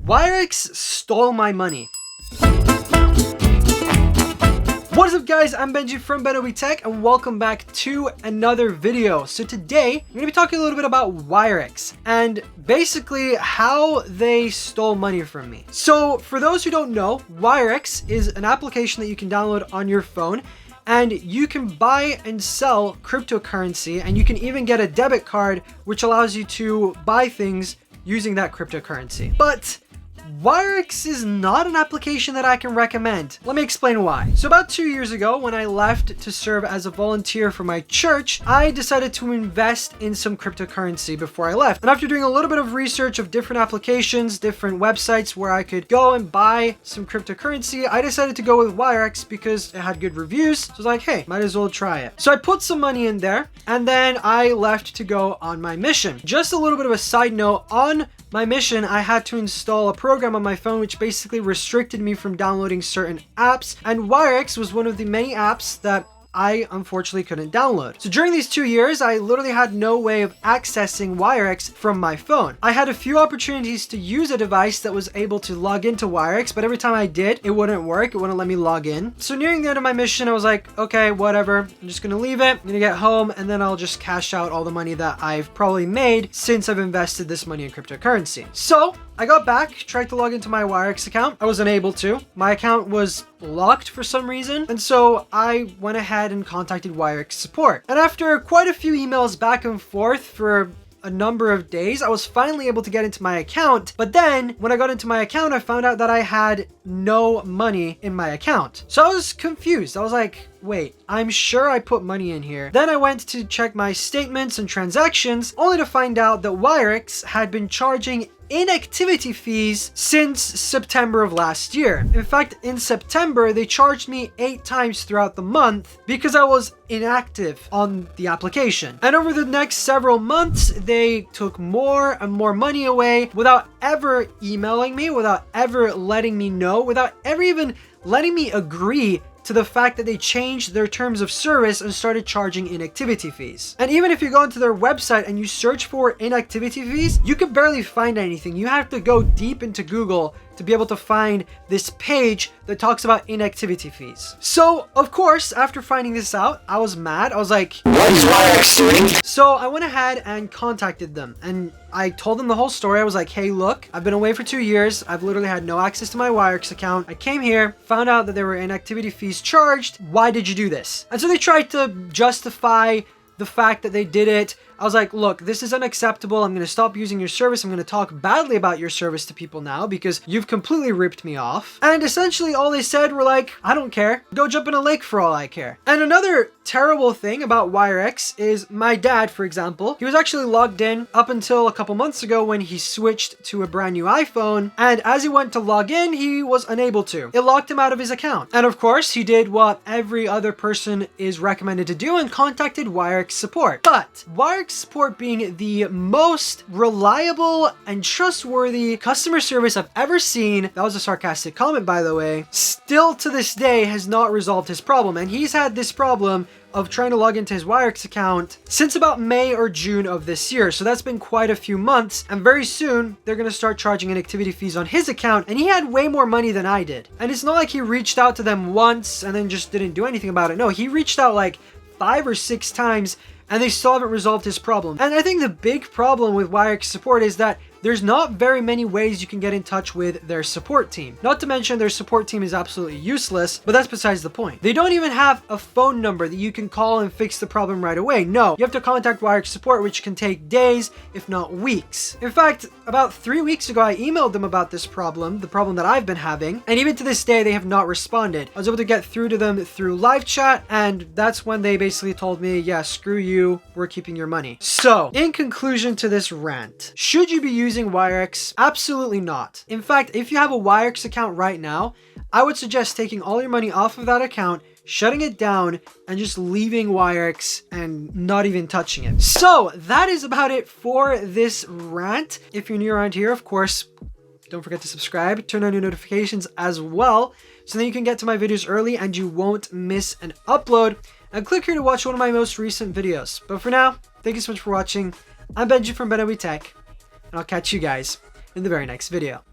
Wirex stole my money. What is up guys, I'm Benji from BenObi Tech and welcome back to another video. So today, I'm going to be talking a little bit about Wirex and basically how they stole money from me. So for those who don't know, Wirex is an application that you can download on your phone and you can buy and sell cryptocurrency, and you can even get a debit card which allows you to buy things using that cryptocurrency. But Wirex is not an application that I can recommend. Let me explain why. So about 2 years ago, when I left to serve as a volunteer for my church, I decided to invest in some cryptocurrency before I left. And after doing a little bit of research of different applications, different websites where I could go and buy some cryptocurrency, I decided to go with Wirex because it had good reviews. So I was like, hey, might as well try it. So I put some money in there and then I left to go on my mission. Just a little bit of a side note, on my mission, I had to install a program on my phone which basically restricted me from downloading certain apps, and Wirex was one of the many apps that I unfortunately couldn't download. So during these 2 years, I literally had no way of accessing Wirex from my phone. I had a few opportunities to use a device that was able to log into Wirex, but every time I did, it wouldn't work. It wouldn't let me log in. So nearing the end of my mission, I was like, okay, whatever. I'm just gonna leave it. I'm gonna get home and then I'll just cash out all the money that I've probably made since I've invested this money in cryptocurrency. So I got back, tried to log into my Wirex account. I wasn't able to. My account was locked for some reason. And so I went ahead and contacted Wirex support. And after quite a few emails back and forth for a number of days, I was finally able to get into my account. But then when I got into my account, I found out that I had no money in my account. So I was confused. I was like, wait, I'm sure I put money in here. Then I went to check my statements and transactions, only to find out that Wirex had been charging inactivity fees since September of last year. In fact, in September, they charged me 8 times throughout the month because I was inactive on the application. And over the next several months, they took more and more money away without ever emailing me, without ever letting me know, without ever even letting me agree to the fact that they changed their terms of service and started charging inactivity fees. And even if you go into their website and you search for inactivity fees, you can barely find anything. You have to go deep into Google to be able to find this page that talks about inactivity fees. So, of course, after finding this out, I was mad. I was like, what is Wirex doing? So I went ahead and contacted them and I told them the whole story. I was like, hey, look, I've been away for 2 years. I've literally had no access to my Wirex account. I came here, found out that there were inactivity fees charged. Why did you do this? And so they tried to justify the fact that they did it. I was like, look, this is unacceptable. I'm going to stop using your service. I'm going to talk badly about your service to people now because you've completely ripped me off. And essentially all they said were like, I don't care. Go jump in a lake for all I care. And another terrible thing about Wirex is my dad, for example, he was actually logged in up until a couple months ago when he switched to a brand new iPhone. And as he went to log in, he was unable to. It locked him out of his account. And of course, he did what every other person is recommended to do and contacted Wirex support. But Wirex support being the most reliable and trustworthy customer service I've ever seen, that was a sarcastic comment by the way, still to this day has not resolved his problem. And he's had this problem of trying to log into his Wirex account since about May or June of this year. So that's been quite a few months, and very soon they're going to start charging inactivity fees on his account, and he had way more money than I did. And it's not like he reached out to them once and then just didn't do anything about it. No, he reached out like 5 or 6 times and they still haven't resolved his problem. And I think the big problem with Wirex support is that there's not very many ways you can get in touch with their support team. Not to mention their support team is absolutely useless, but that's besides the point. They don't even have a phone number that you can call and fix the problem right away. No, you have to contact Wirex support, which can take days, if not weeks. In fact, about 3 weeks ago, I emailed them about this problem, the problem that I've been having, and even to this day, they have not responded. I was able to get through to them through live chat, and that's when they basically told me, yeah, screw you, we're keeping your money. So, in conclusion to this rant, should you be using Wirex? Absolutely not. In fact, if you have a Wirex account right now, I would suggest taking all your money off of that account, shutting it down, and just leaving Wirex and not even touching it. So that is about it for this rant. If you're new around here, of course, don't forget to subscribe, turn on your notifications as well, so then you can get to my videos early and you won't miss an upload. And click here to watch one of my most recent videos. But for now, thank you so much for watching. I'm Benji from BenObi Tech, and I'll catch you guys in the very next video.